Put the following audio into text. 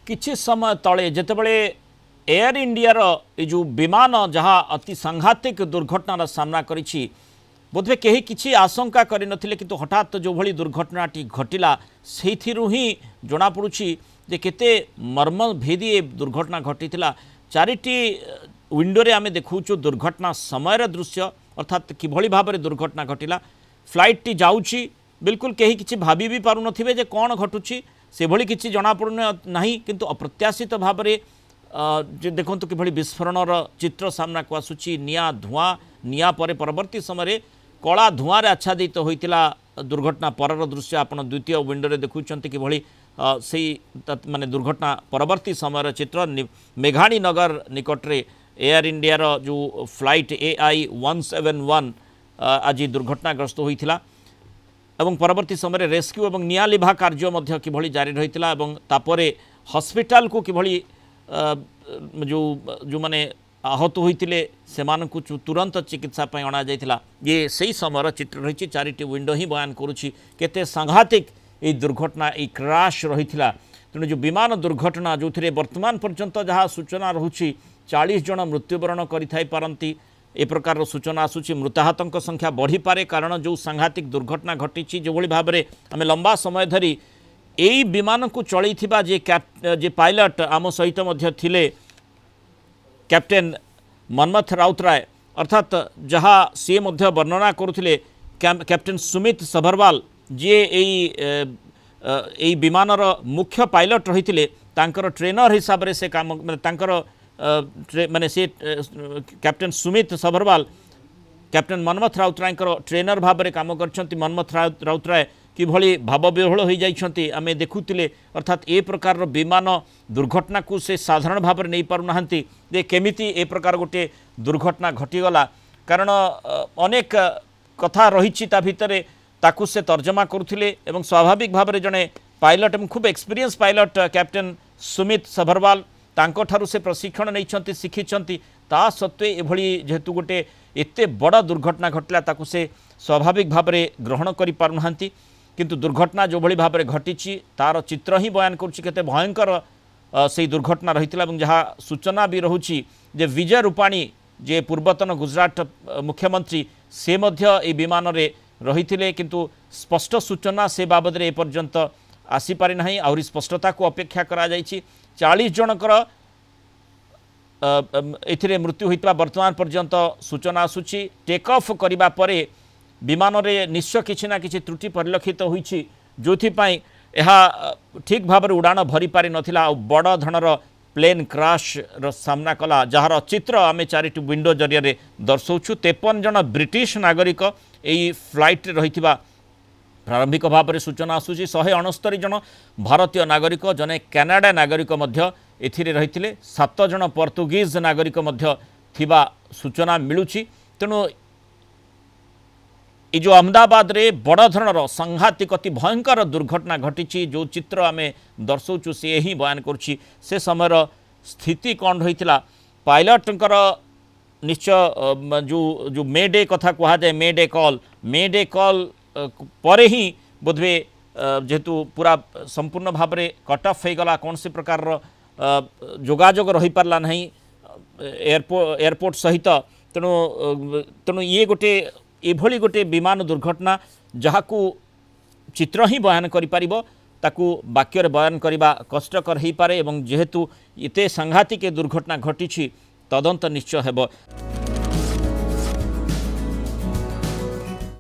किछि समय तले जेतेबेले एयर इंडिया ये जो विमान जहाँ अति सांघातिक दुर्घटनार सामना करिछि बोधे कहीं किछि आशंका करि नथिले किंतु हठात जो भली दुर्घटनाटी घटिला सेथिरु ही जना पड़ुछि जे केते मर्म भेदी ए दुर्घटना घटिथिला। चारिटी विंडो रे आमे देखुछु दुर्घटना समयर दृश्य अर्थात किभली भाबरे दुर्घटना घटिला। फ्लाइट टी जाउछि बिल्कुल कहीं किछि भाबी भी पारु नथिबे जे कोन घटुछि से भली किछि जना पड़ु नाही किंतु अप्रत्याशित भाबरे देखु कि विस्फोरणर चित्र सामना को आसूची निया धुआं निया पर परवर्ती समय कला धुआं आच्छादित होता दुर्घटना परर दृश्य आप द्वितीय विंडो देखुंत कि से माने दुर्घटना परवर्ती समय चित्र मेघाणी नगर निकटरे एयर इंडिया जो फ्लाइट AI-171 आज दुर्घटनाग्रस्त होता एवं परवर्ती समय रेस्क्यू और निया लिभा कार्य किभली जारी रही तापर हॉस्पिटल को किभली जो माने आहत होते से तुरंत चिकित्सा अणा जाइथिला। ये सही समय चित्र रही चारिटी विंडो ही बयान करुच्ची केते सांघातिक ये दुर्घटना ये क्रैश रही तेणु जो विमान दुर्घटना जो थे वर्तमान पर्यंत जहाँ सूचना रहुची 40 जन मृत्युवरण करती ए प्रकार सूचना आसूची। मृताहतों संख्या बढ़ी पारे कारण जो सांघातिक दुर्घटना घटी जो भाव में आम लंबा समय धरी यही विमान को चलई जे पायलट आम सहित थिले कैप्टेन मनमथ राउतराय अर्थात जहाँ सी वर्णना करुले कैप्टेन सुमित सभरवाल जी यही विमानर मुख्य पायलट रही ट्रेनर हिसाब से काम माने से captain Sumit Sabharwal captain Manmath Routray trainer भाव में काम कर मनमथ राउतराय किभली भावविह्वल हो जाइछंती आमे देखुतिले अर्थात ए प्रकार विमान दुर्घटना को से साधारण भाव में नहीं पारु नाहंती जे केमिति ए प्रकार गोटे दुर्घटना घटीगला कारण अनेक कथा रही भितर ताकू से तर्जमा करुथिले एवं स्वाभाविक भाव में जड़े पायलट एवं खूब experience pilot captain Sumit Sabharwal तांको ठारू से प्रशिक्षण नहीं शिखिंट ता सत्वे एभली जेहेतु गोटे एते बड़ दुर्घटना घटला ताकू से स्वाभाविक भाव में ग्रहण करि पारु नाहंती किंतु दुर्घटना जो भली भाव में घटी तार चित्र ही बयान करते भयंकर से दुर्घटना रही जहाँ सूचना भी रहुची जे विजय रूपाणी जे पूर्वतन गुजरात मुख्यमंत्री से मध्य ए विमान रे रही किंतु स्पष्ट सूचना से बाबद में एपर्यंत आसीपारि नाही आहुरी स्पष्टता को अपेक्षा करा जाइछि। 40 जनकर एथिरे मृत्यु होइतबा वर्तमान पर्यंत सूचना आसुची। टेक ऑफ करिबा परे विमान रे निश्चय किछि ना किछि त्रुटि परिलक्षित होइछि जोथिपाई यह ठीक भाव में उड़ान भरी पारि नथिला आ बड़ धनर प्लेन क्रैश रो सामना कला जार चित्र आमे चारिटी विंडो जरिया दर्शौछु। 53 जन ब्रिटिश नागरिक यही फ्लाइट रहिथिबा प्रारंभिक भाव में सूचना आसूची। 169 जन भारतीय नागरिक जने कनाडा नागरिक मध्य एथिरे रहिथिले 7 जन पोर्तुगीज नागरिक मध्य थिबा सूचना मिलुची। तेणु ये जो अहमदाबाद रे बड़ धरणर सांघातिक अति भयंकर दुर्घटना घटी जो चित्र आमे दर्शौचु से ही बयान करुच्ची से समय स्थिति कौन रही पायलटकर निश्चय जो मे डे कथा कह जाए मे डे कॉल परे ही बोधवे जेहेतु पूरा संपूर्ण भाव में कट ऑफ हो गला कौन से प्रकार जोगाजोग रही पारला नहीं एयरपोर्ट सहित तेणु ये गोटे एभली गोटे विमान दुर्घटना जहाँ को चित्र ही बयान करिपारिबो ताकू वाक्य बयान करने कष्टकर हो पारे एवं जेहेतु एते सांघातिक दुर्घटना घटी तदंत निश्चय हेबो।